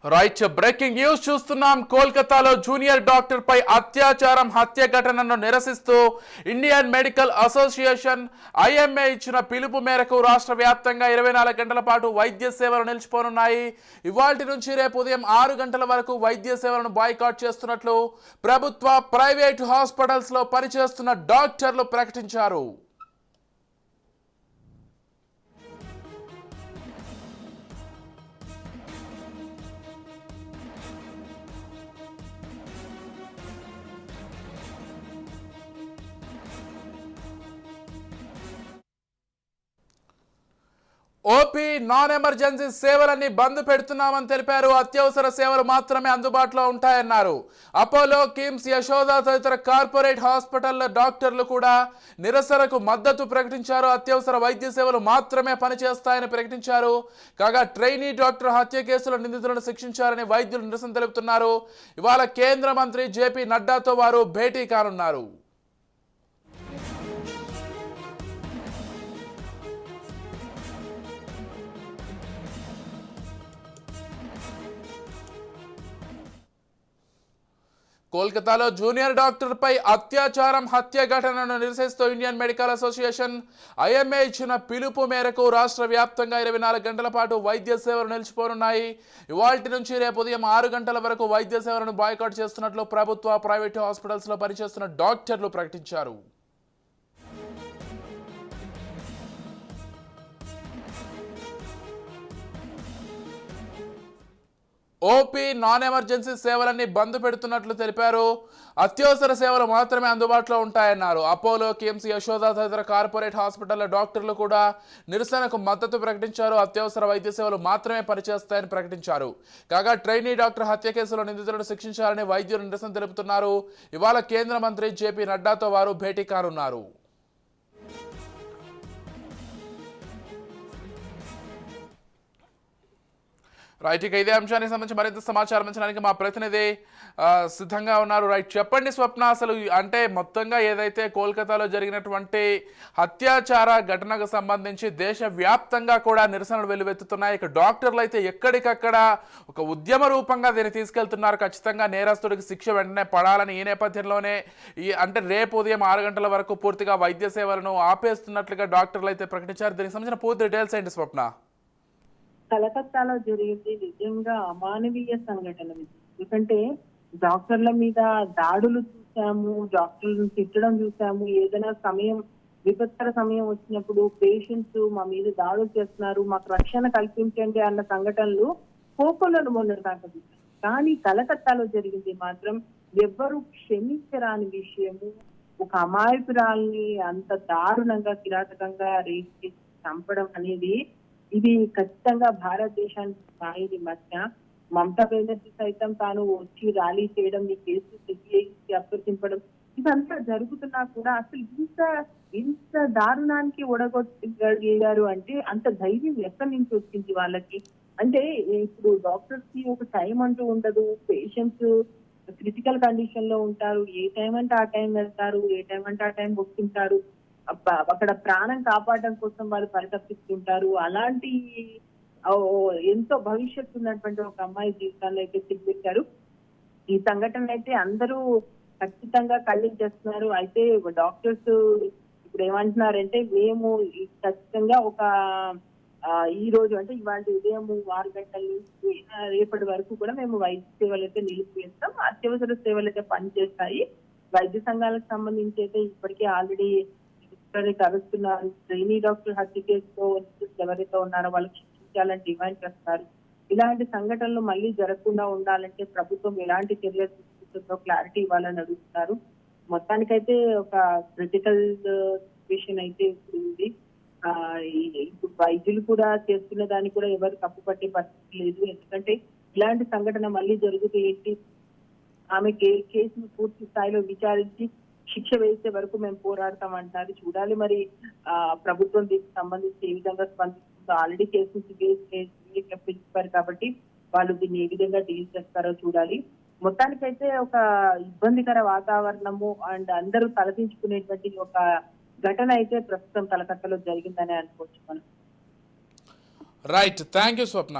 Right breaking news చూస్తున్నాం. కోల్కతాలో junior doctor పై అత్యాచారం హత్య ఘటనను నిరసిస్తూ ఇండియన్ మెడికల్ అసోసియేషన్ ఐఎంఏ ఇచ్చిన పిలుపు మేరకు రాష్ట్ర వ్యాప్తంగా 24 గంటల పాటు వైద్య సేవలు నిలిచిపోనున్నాయి. ఇవాల్టి నుంచి రేపు ఉదయం 6 గంటల వరకు వైద్య సేవలను బాయ్కాట్ చేస్తున్నట్లు ప్రభుత్వ ప్రైవేటు హాస్పిటల్స్ లో పనిచేస్తున్న డాక్టర్లు ప్రకటించారు. ఓపీ నాన్ ఎమర్జెన్సీ సేవలన్నీ బంద్ పెడుతున్నామని తెలిపారు. అత్యవసర సేవలు మాత్రమే అందుబాటులో ఉంటాయన్నారు. అపోలో, కిమ్స్, యశోద తదితర కార్పొరేట్ హాస్పిటళ్ల డాక్టర్లు కూడా నిరసనకు మద్దతు ప్రకటించారు. అత్యవసర వైద్య సేవలు మాత్రమే పనిచేస్తాయని ప్రకటించారు. కాగా ట్రైనీ డాక్టర్ హత్య కేసులో నిందితులను శిక్షించారని వైద్యులు నిరసన తెలుపుతున్నారు. ఇవాళ కేంద్ర మంత్రి జేపీ నడ్డాతో వారు భేటీ కానున్నారు. కోల్కతాలో జూనియర్ డాక్టర్ పై అత్యాచారం హత్య ఘటనను నిరసిస్తూ ఇండియన్ మెడికల్ అసోసియేషన్ ఐఎంఏ ఇచ్చిన పిలుపు మేరకు రాష్ట్ర వ్యాప్తంగా 24 గంటల పాటు వైద్య సేవలు నిలిచిపోనున్నాయి. ఇవాల్టి నుంచి రేపు ఉదయం 6 గంటల వరకు వైద్య సేవలను బాయ్కాట్ చేస్తున్నట్లు ప్రభుత్వ ప్రైవేటు హాస్పిటల్స్ లో పనిచేస్తున్న డాక్టర్లు ప్రకటించారు. ఓపీ నాన్ ఎమర్జెన్సీ సేవలన్నీ బంద్ పెడుతున్నట్లు తెలిపారు. అత్యవసర సేవలు మాత్రమే అందుబాటులో ఉంటాయన్నారు. అపోలో, కిమ్స్, యశోద తదితర కార్పొరేట్ హాస్పిటళ్ల డాక్టర్లు కూడా నిరసనకు మద్దతు ప్రకటించారు. అత్యవసర వైద్య సేవలు మాత్రమే పనిచేస్తాయని ప్రకటించారు. కాగా ట్రైనీ డాక్టర్ హత్య కేసులో నిందితులను శిక్షించాలని వైద్యులు నిరసన తెలుపుతున్నారు. ఇవాళ కేంద్ర మంత్రి జేపీ నడ్డాతో వారు భేటీ కానున్నారు. రైట్, ఇక ఇదే అంశానికి సంబంధించి మరింత సమాచారం అందించడానికి మా ప్రతినిధి సిద్ధంగా ఉన్నారు. రైట్, చెప్పండి స్వప్న, అసలు అంటే మొత్తంగా ఏదైతే కోల్కతాలో జరిగినటువంటి అత్యాచార ఘటనకు సంబంధించి దేశవ్యాప్తంగా కూడా నిరసనలు వెల్లువెత్తుతున్నాయి. ఇక డాక్టర్లు అయితే ఎక్కడికక్కడ ఒక ఉద్యమ రూపంగా దీన్ని తీసుకెళ్తున్నారు. ఖచ్చితంగా నేరస్తుడికి శిక్ష వెంటనే పడాలని ఈ నేపథ్యంలోనే అంటే రేపు ఉదయం 6 గంటల వరకు పూర్తిగా వైద్య సేవలను ఆపేస్తున్నట్లుగా డాక్టర్లు అయితే ప్రకటించారు. దీనికి సంబంధించిన పూర్తి డీటెయిల్స్ ఏంటి స్వప్న? కలకత్తాలో జరిగింది నిజంగా అమానవీయ సంఘటన. ఎందుకంటే డాక్టర్ల మీద దాడులు చూసాము, డాక్టర్లను తిట్టడం చూసాము. ఏదైనా విపత్కర సమయం వచ్చినప్పుడు పేషెంట్స్ మా మీద దాడులు చేస్తున్నారు, మాకు రక్షణ కల్పించండి అన్న సంఘటనలు కోకోలను మొన్న దాకా చూసాం. కానీ కలకత్తాలో జరిగింది మాత్రం ఎవ్వరూ క్షమించరాని విషయము. ఒక అమాయకురాల్ని అంత దారుణంగా కిరాతకంగా రేప్ చేసి చంపడం అనేది ఇది ఖచ్చితంగా భారతదేశానికి స్థాయి మధ్య. మమతా బెనర్జీ సైతం తాను వచ్చి ర్యాలీ చేయడం, ఈ కేసు సిబిఐకి అభ్యర్థించడం, ఇదంతా జరుగుతున్నా కూడా అసలు ఇంత దారుణానికి ఒడగొట్టగలిగారు అంటే అంత ధైర్యం ఎక్కడి నుంచి వచ్చింది వాళ్ళకి? అంటే ఇప్పుడు డాక్టర్స్ కి ఒక టైం అంటూ ఉండదు. పేషెంట్స్ క్రిటికల్ కండిషన్ లో ఉంటారు, ఏ టైం అంటే ఆ టైం వెళ్తారు, ఏ టైం అంటే ఆ టైం వస్తుంటారు. అక్కడ ప్రాణం కాపాడడం కోసం వాళ్ళు పరితపిస్తుంటారు. అలాంటి ఎంతో భవిష్యత్తు ఉన్నటువంటి ఒక అమ్మాయి జీవితాల్లో అయితే తిరిగిపెట్టారు. ఈ సంఘటన అయితే అందరూ ఖచ్చితంగా ఖండించేస్తున్నారు. అయితే డాక్టర్స్ ఇప్పుడు ఏమంటున్నారంటే మేము ఖచ్చితంగా ఒక ఈ రోజు అంటే ఇవాళ ఉదయం 6 గంటల నుంచి రేపటి వరకు కూడా మేము వైద్య సేవలు అయితే నిలిపివేస్తాం, అత్యవసర సేవలు అయితే పనిచేస్తాయి. వైద్య సంఘాలకు సంబంధించి అయితే ఇప్పటికే ఆల్రెడీ కలుస్తున్నారు. ట్రైనీ డాక్టర్ హత్య కేసులో ఎవరైతే ఉన్నారో వాళ్ళకి శిక్షించాలని డిమాండ్ చేస్తున్నారు. ఇలాంటి సంఘటనలు మళ్ళీ జరగకుండా ఉండాలంటే ప్రభుత్వం ఎలాంటి చర్యలు తీసుకుంటుందో క్లారిటీ ఇవ్వాలని అడుగుతున్నారు. మొత్తానికైతే ఒక క్రిటికల్ సిచ్యువేషన్ అయితే ఇప్పుడు ఉంది. ఇప్పుడు వైద్యులు కూడా చేస్తున్న దాన్ని కూడా ఎవరు తప్పు పట్టే పరిస్థితి లేదు. ఎందుకంటే ఇలాంటి సంఘటన మళ్ళీ జరిగితే ఏంటి, ఆమె కేసును పూర్తి స్థాయిలో విచారించి శిక్ష వేసే వరకు మేము పోరాడతామంటారు. చూడాలి మరి ప్రభుత్వం దీనికి సంబంధించి ఏ విధంగా స్పందిస్తుందో. ఆల్రెడీ కేసు పిలిచారు కాబట్టి వాళ్ళు దీన్ని ఏ విధంగా డీల్ చేస్తారో చూడాలి. మొత్తానికైతే ఒక ఇబ్బందికర వాతావరణము అండ్ అందరూ తలదించుకునేటువంటి ఒక ఘటన అయితే ప్రస్తుతం కలకత్తాలో జరిగిందని అనుకోవచ్చు మనం. Right, thank you Swapna.